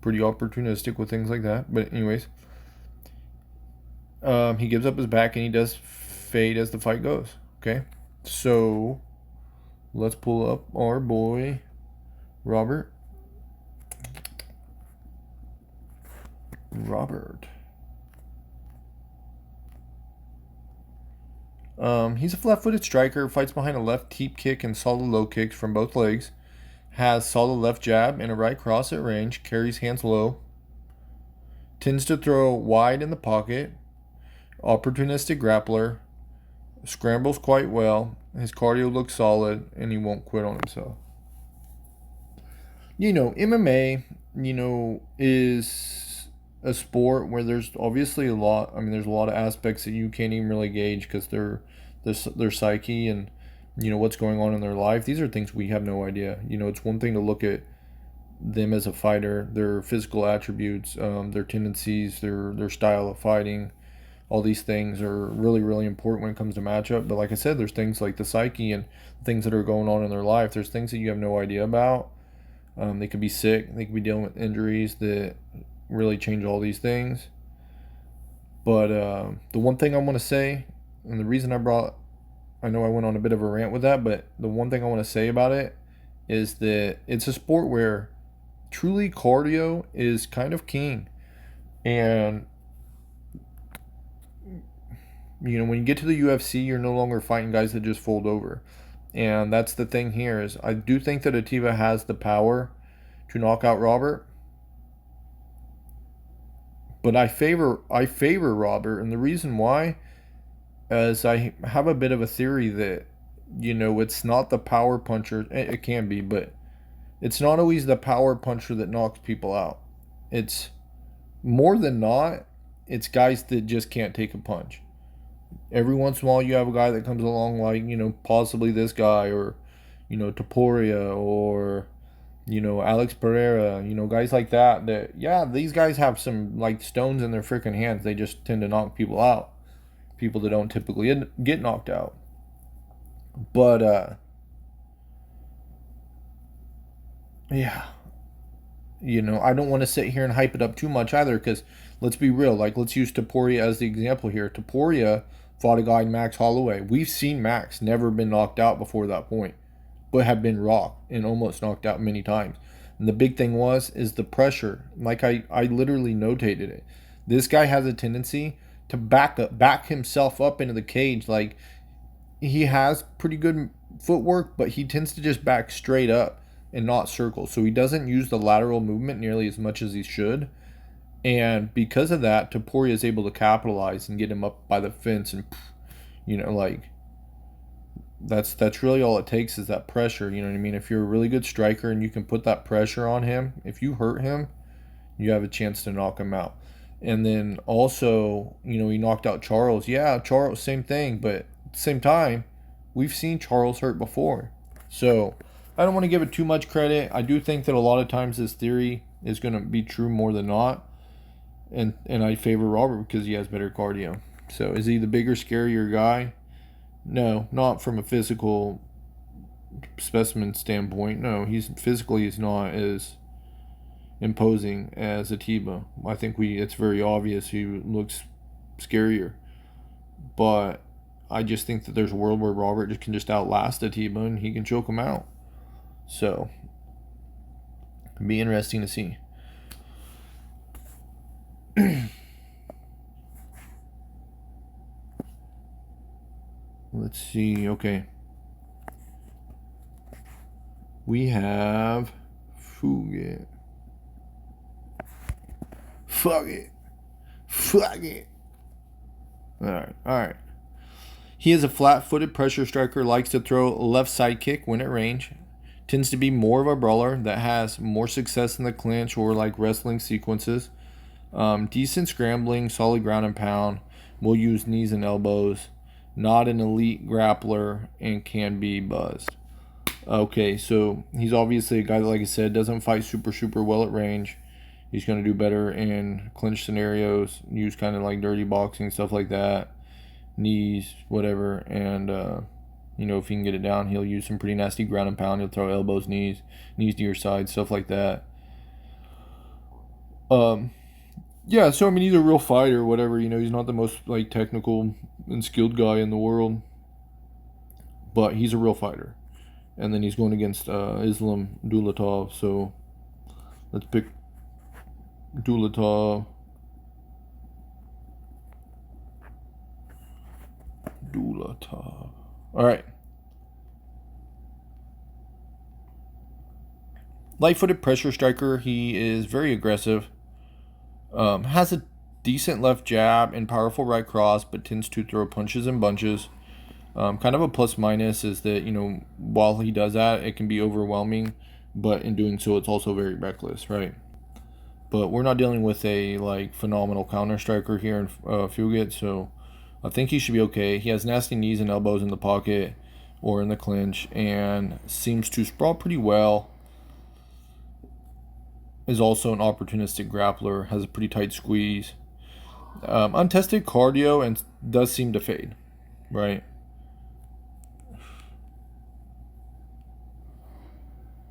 pretty opportunistic with things like that. But anyways, he gives up his back and he does fade as the fight goes. Okay, so let's pull up our boy Robert. He's a flat-footed striker, fights behind a left teep kick and solid low kicks from both legs. Has solid left jab and a right cross at range, carries hands low, tends to throw wide in the pocket, opportunistic grappler, scrambles quite well, his cardio looks solid, and he won't quit on himself. MMA, is a sport where there's obviously a lot, there's a lot of aspects that you can't even really gauge because their psyche and what's going on in their life. These are things we have no idea. It's one thing to look at them as a fighter, their physical attributes, their tendencies, their style of fighting. All these things are really, really important when it comes to matchup. But like I said, there's things like the psyche and things that are going on in their life. There's things that you have no idea about. They could be sick. They could be dealing with injuries that really change all these things. But the one thing I want to say, and the reason I know I went on a bit of a rant with that, but the one thing I want to say about it is that it's a sport where truly cardio is kind of king. And When you get to the UFC, you're no longer fighting guys that just fold over. And that's the thing here is I do think that Atiba has the power to knock out Robert. But I favor Robert, and the reason why is I have a bit of a theory that it's not the power puncher. It can be, but it's not always the power puncher that knocks people out. It's more than not, it's guys that just can't take a punch. Every once in a while, you have a guy that comes along like possibly this guy or Taporia or Alex Pereira, guys like that. That yeah, these guys have some like stones in their freaking hands. They just tend to knock people out. People that don't typically get knocked out. But yeah, I don't want to sit here and hype it up too much either because let's be real. Like, let's use Taporia as the example here. Taporia fought a guy, Max Holloway. We've seen Max never been knocked out before that point, but have been rocked and almost knocked out many times. And the big thing is the pressure. Like I literally notated it. This guy has a tendency to back himself up into the cage. Like, he has pretty good footwork, but he tends to just back straight up and not circle. So he doesn't use the lateral movement nearly as much as he should. And because of that, Taporia is able to capitalize and get him up by the fence, and like that's really all it takes is that pressure. You know what I mean? If you're a really good striker and you can put that pressure on him, if you hurt him, you have a chance to knock him out. And then also, he knocked out Charles. Yeah, Charles, same thing, but at the same time, we've seen Charles hurt before. So I don't want to give it too much credit. I do think that a lot of times this theory is going to be true more than not. And I favor Robert because he has better cardio. So is he the bigger, scarier guy? No, not from a physical specimen standpoint. No, he's not as imposing as Atiba. I think it's very obvious he looks scarier. But I just think that there's a world where Robert can just outlast Atiba and he can choke him out. So it'd be interesting to see. Let's see. Okay. We have Fugit. Fuck it. Alright. He is a flat-footed pressure striker, likes to throw a left side kick when at range. Tends to be more of a brawler that has more success in the clinch or like wrestling sequences. Decent scrambling, solid ground and pound. Will use knees and elbows. Not an elite grappler and can be buzzed. Okay, so he's obviously a guy that, like I said, doesn't fight super well at range. He's going to do better in clinch scenarios, use kind of like dirty boxing, stuff like that. Knees, whatever. And, if he can get it down, he'll use some pretty nasty ground and pound. He'll throw elbows, knees to your side, stuff like that. Yeah, so I mean, he's a real fighter, whatever. He's not the most like technical and skilled guy in the world, but he's a real fighter. And then he's going against Islam Dulatov. So let's pick Dulatov. All right. Light-footed pressure striker. He is very aggressive. Has a decent left jab and powerful right cross, but tends to throw punches and bunches. Kind of a plus minus is that, while he does that, it can be overwhelming, but in doing so, it's also very reckless, right? But we're not dealing with a like phenomenal counter striker here in Fugit, so I think he should be okay. He has nasty knees and elbows in the pocket or in the clinch and seems to sprawl pretty well. Is also an opportunistic grappler, has a pretty tight squeeze. Untested cardio and does seem to fade, right?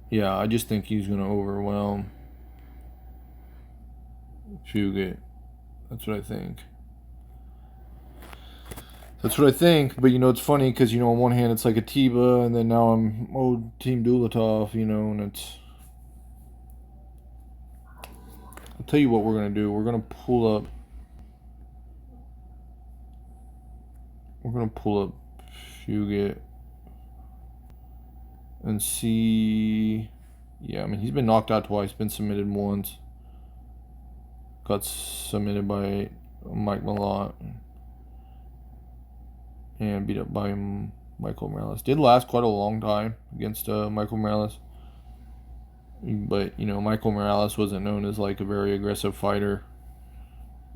Yeah, I just think he's going to overwhelm Fugit. That's what I think. But it's funny because on one hand it's like Atiba, and then now I'm Team Dulatov, and it's. I'll tell you what we're gonna do. We're gonna pull up we're gonna pull up Fugit and see. Yeah, I mean, he's been knocked out twice, been submitted once. Got submitted by Mike Malott and beat up by Michael Morales. Did last quite a long time against Michael Morales. But, you know, Michael Morales wasn't known as like a very aggressive fighter.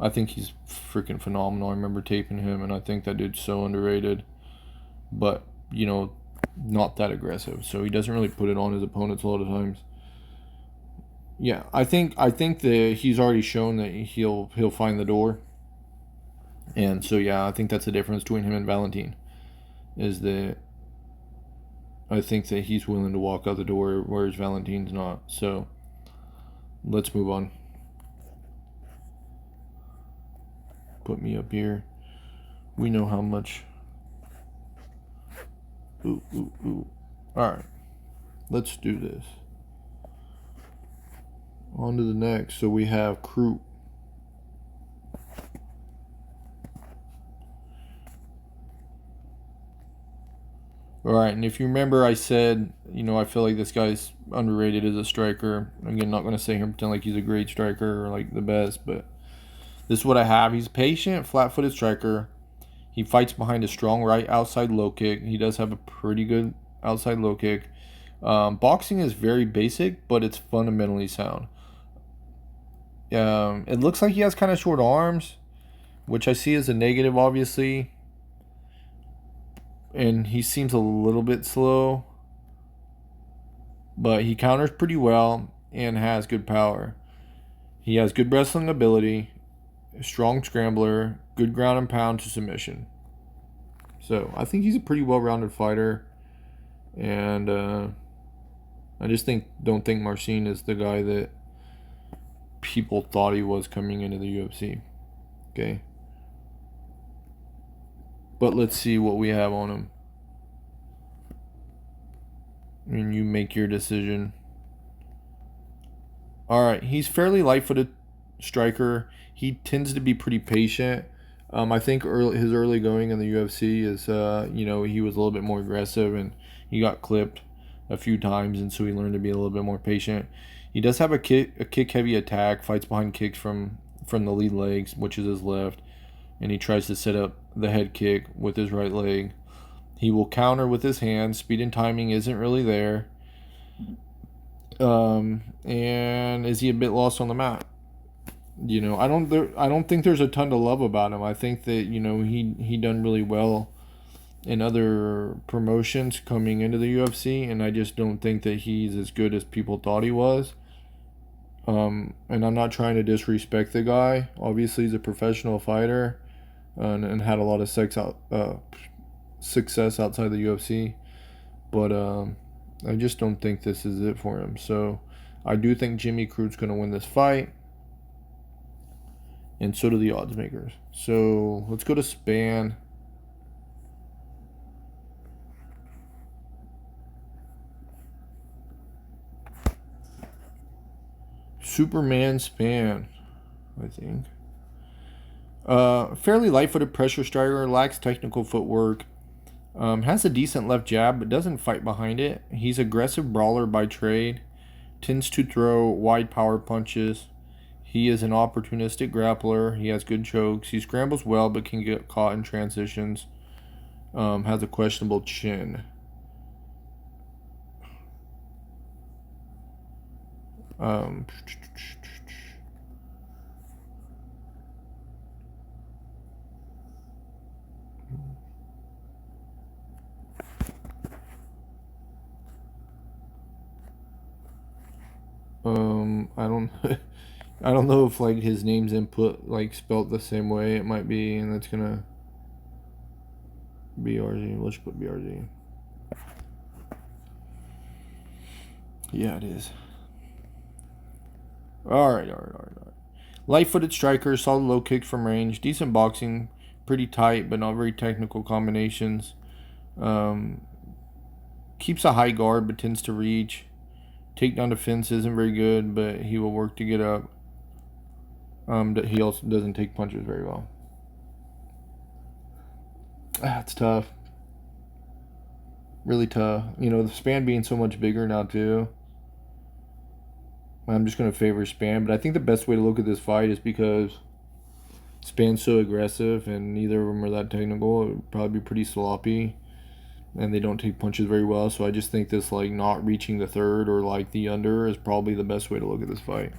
I think he's freaking phenomenal. I remember taping him, and I think that dude's so underrated. But, you know, not that aggressive. So he doesn't really put it on his opponents a lot of times. Yeah, I think that he's already shown that he'll find the door. And so yeah, I think that's the difference between him and Valentin. Is that I think that he's willing to walk out the door, whereas Valentin's not. So let's move on. Put me up here. We know how much. Ooh. Alright. Let's do this. On to the next. So we have Kroot. Alright, and if you remember, I said, you know, I feel like this guy's underrated as a striker. Again, not going to sit here and pretend like he's a great striker or like the best, but this is what I have. He's patient, flat-footed striker. He fights behind a strong right outside low kick. He does have a pretty good outside low kick. Boxing is very basic, but it's fundamentally sound. It looks like he has kind of short arms, which I see as a negative, obviously. And he seems a little bit slow, but he counters pretty well and has good power. He has good wrestling ability, a strong scrambler, good ground and pound to submission. So I think he's a pretty well-rounded fighter, and I just don't think Marcin is the guy that people thought he was coming into the UFC. Okay. But let's see what we have on him. And you make your decision. Alright, he's fairly light-footed striker. He tends to be pretty patient. I think his early going in the UFC is, you know, he was a little bit more aggressive and he got clipped a few times, and so he learned to be a little bit more patient. He does have a kick-heavy attack, fights behind kicks from the lead legs, which is his left, and he tries to set up the head kick with his right leg. He will counter with his hands. Speed and timing isn't really there. And is he a bit lost on the mat? You know, I don't think there's a ton to love about him. I think that, you know, he done really well in other promotions coming into the UFC, and I just don't think that he's as good as people thought he was. And I'm not trying to disrespect the guy. Obviously, he's a professional fighter, and had a lot of success outside the UFC, but I just don't think this is it for him. So I do think Jimmy Crute going to win this fight, and so do the odds makers. So let's go to Span. Superman Span, I think. Fairly light-footed pressure striker, lacks technical footwork, has a decent left jab but doesn't fight behind it. He's aggressive brawler by trade, tends to throw wide power punches. He is an opportunistic grappler. He has good chokes. He scrambles well but can get caught in transitions. Has a questionable chin. I don't I don't know if like his name's input like spelt the same way. It might be, and that's gonna BRZ. Let's put BRZ. Yeah, it is. Alright. Light-footed striker, solid low kick from range, decent boxing, pretty tight but not very technical combinations. Keeps a high guard but tends to reach. Takedown defense isn't very good, but he will work to get up. He also doesn't take punches very well. It's tough. Really tough. You know, the Span being so much bigger now, too. I'm just going to favor Span. But I think the best way to look at this fight is because Span's so aggressive and neither of them are that technical. It would probably be pretty sloppy. And they don't take punches very well. So I just think this, like, not reaching the third or, like, the under is probably the best way to look at this fight.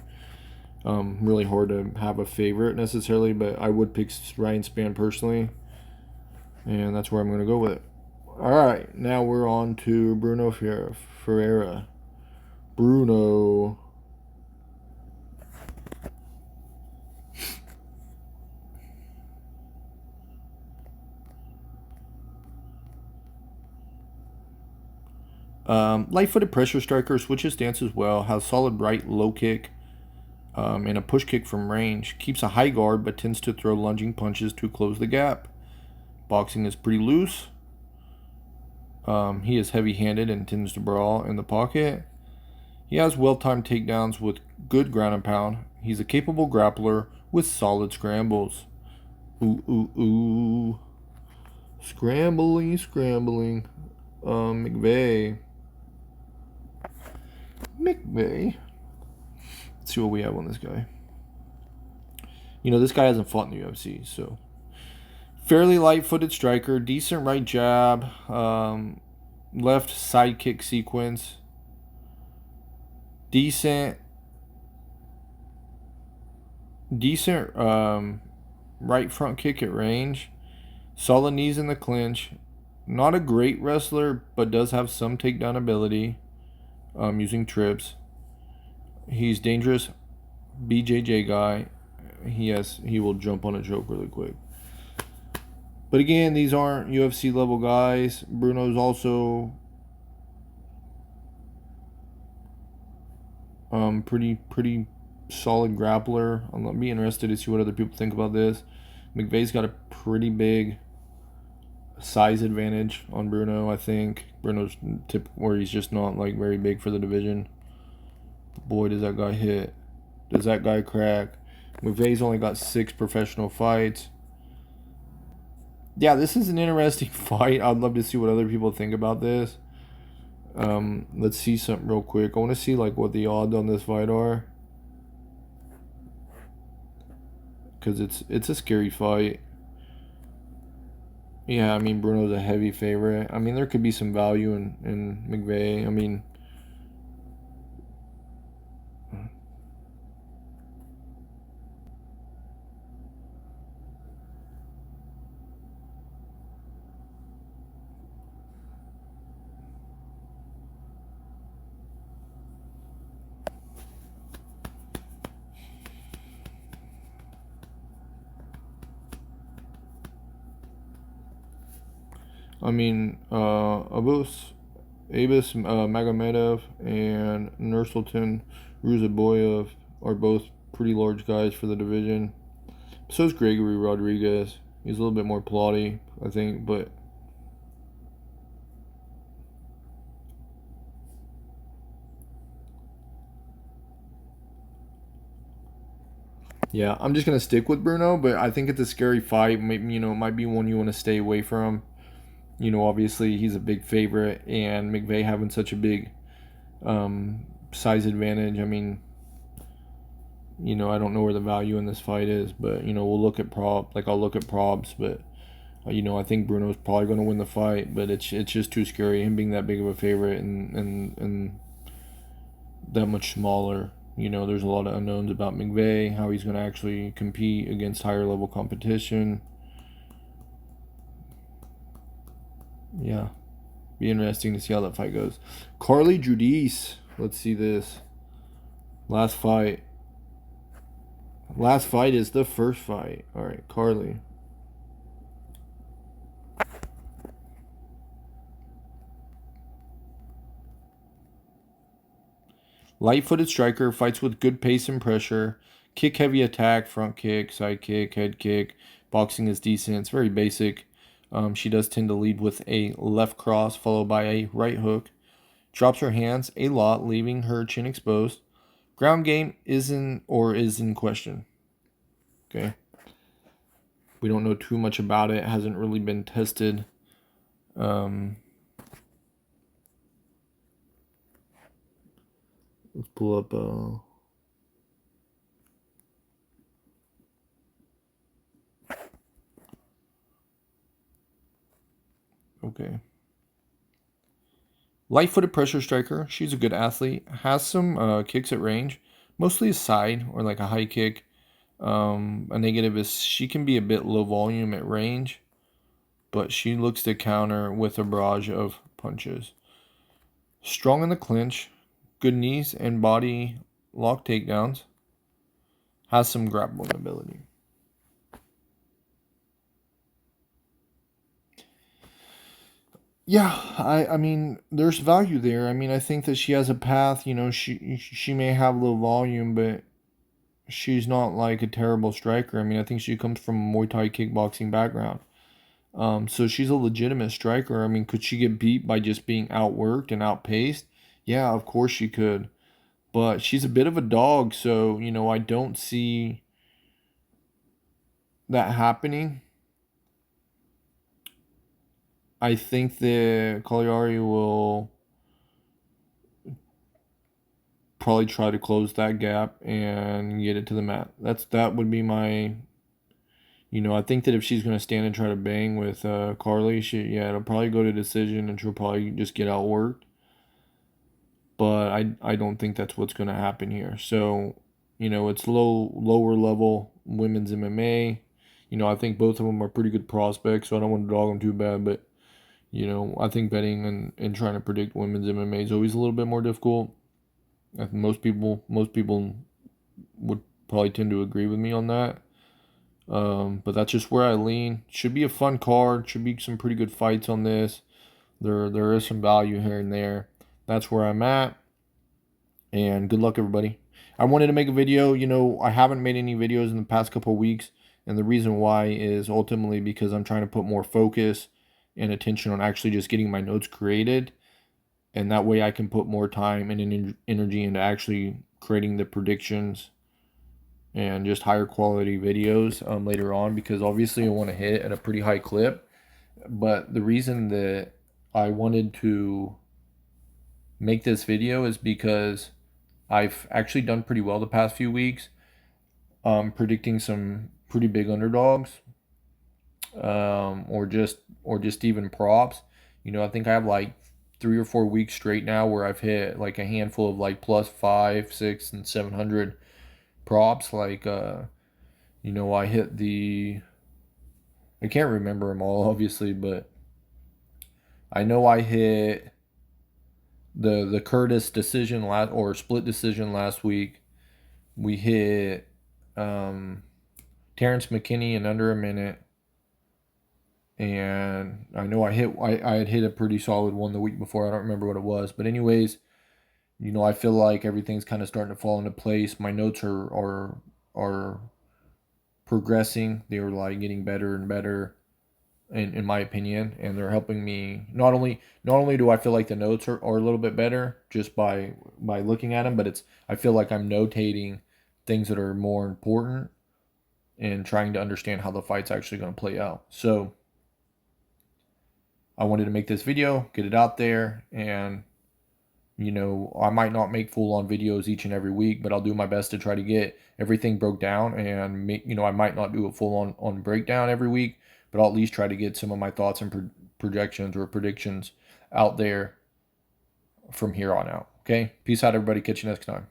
Really hard to have a favorite necessarily, but I would pick Ryan Spann personally. And that's where I'm going to go with it. All right, now we're on to Bruno Ferreira. Bruno. Light-footed pressure striker, switches stances well, has solid right low kick, and a push kick from range. Keeps a high guard, but tends to throw lunging punches to close the gap. Boxing is pretty loose. He is heavy-handed and tends to brawl in the pocket. He has well-timed takedowns with good ground and pound. He's a capable grappler with solid scrambles. Ooh. Scrambling. McVeigh. Let's see what we have on this guy. You know, this guy hasn't fought in the UFC, so fairly light-footed striker, decent right jab, left side kick sequence, decent right front kick at range, solid knees in the clinch. Not a great wrestler, but does have some takedown ability, using trips. He's dangerous BJJ guy. He will jump on a choke really quick. But again, these aren't UFC level guys. Bruno's also pretty solid grappler. I'll be interested to see what other people think about this. McVeigh's got a pretty big size advantage on Bruno, I think. Bruno's tip where he's just not like very big for the division. Boy, does that guy hit. Does that guy crack. McVeigh's only got 6 professional fights. Yeah, this is an interesting fight. I'd love to see what other people think about this. Let's see something real quick. I want to see like what the odds on this fight are, because it's a scary fight. Yeah, I mean, Bruno's a heavy favorite. I mean, there could be some value in McVeigh. Abus Magomedov and Nursultan Ruzaboyev are both pretty large guys for the division. So is Gregory Rodriguez. He's a little bit more plotty, I think, but yeah, I'm just gonna stick with Bruno. But I think it's a scary fight. Maybe, it might be one you want to stay away from. Obviously he's a big favorite, and McVeigh having such a big size advantage. I mean, I don't know where the value in this fight is, but we'll look at I'll look at props, but I think Bruno's probably going to win the fight, but it's just too scary, him being that big of a favorite and that much smaller. There's a lot of unknowns about McVeigh, how he's going to actually compete against higher level competition. Yeah, be interesting to see how that fight goes. Carly Judice, let's see this. Last fight is the first fight. All right, Carly. Light-footed striker, fights with good pace and pressure. Kick-heavy attack, front kick, side kick, head kick. Boxing is decent. It's very basic. She does tend to lead with a left cross followed by a right hook. Drops her hands a lot, leaving her chin exposed. Ground game is in question. Okay. We don't know too much about it. It hasn't really been tested. Let's pull up. Okay. Light-footed pressure striker. She's a good athlete. Has some kicks at range, mostly a side or like a high kick. A negative is she can be a bit low volume at range, but she looks to counter with a barrage of punches. Strong in the clinch, good knees and body lock takedowns. Has some grappling ability. Yeah, I mean, there's value there. I mean, I think that she has a path. You know, she may have low volume, but she's not like a terrible striker. I mean, I think she comes from a Muay Thai kickboxing background. So she's a legitimate striker. I mean, could she get beat by just being outworked and outpaced? Yeah, of course she could. But she's a bit of a dog, so you know, I don't see that happening. I think that Cagliari will probably try to close that gap and get it to the mat. That would be my, you know, I think that if she's gonna stand and try to bang with Carly, it'll probably go to decision and she'll probably just get outworked. But I don't think that's what's gonna happen here. So, you know, it's lower level women's MMA. You know, I think both of them are pretty good prospects, so I don't want to dog them too bad. But you know, I think betting and trying to predict women's MMA is always a little bit more difficult. I think most people would probably tend to agree with me on that. But that's just where I lean. Should be a fun card. Should be some pretty good fights on this. There is some value here and there. That's where I'm at. And good luck, everybody. I wanted to make a video. You know, I haven't made any videos in the past couple of weeks. And the reason why is ultimately because I'm trying to put more focus and attention on actually just getting my notes created. And that way I can put more time and energy into actually creating the predictions and just higher quality videos later on, because obviously I want to hit at a pretty high clip. But the reason that I wanted to make this video is because I've actually done pretty well the past few weeks, predicting some pretty big underdogs, or just even props. You know, I think I have like 3 or 4 weeks straight now where I've hit like a handful of like plus 5, 6, and 700 props. Like, you know, I hit I can't remember them all obviously, but I know I hit the Curtis decision last, or split decision last week. We hit Terrence McKinney in under a minute. And I know I had hit a pretty solid one the week before. I don't remember what it was. But anyways, you know, I feel like everything's kind of starting to fall into place. My notes are progressing. They are like getting better and better in my opinion, and they're helping me. Not only do I feel like the notes are a little bit better just by looking at them, but I feel like I'm notating things that are more important and trying to understand how the fight's actually going to play out. So I wanted to make this video, get it out there, and you know, I might not make full-on videos each and every week, but I'll do my best to try to get everything broke down and make, you know, I might not do a full-on breakdown every week, but I'll at least try to get some of my thoughts and projections or predictions out there from here on out. Okay? Peace out, everybody. Catch you next time.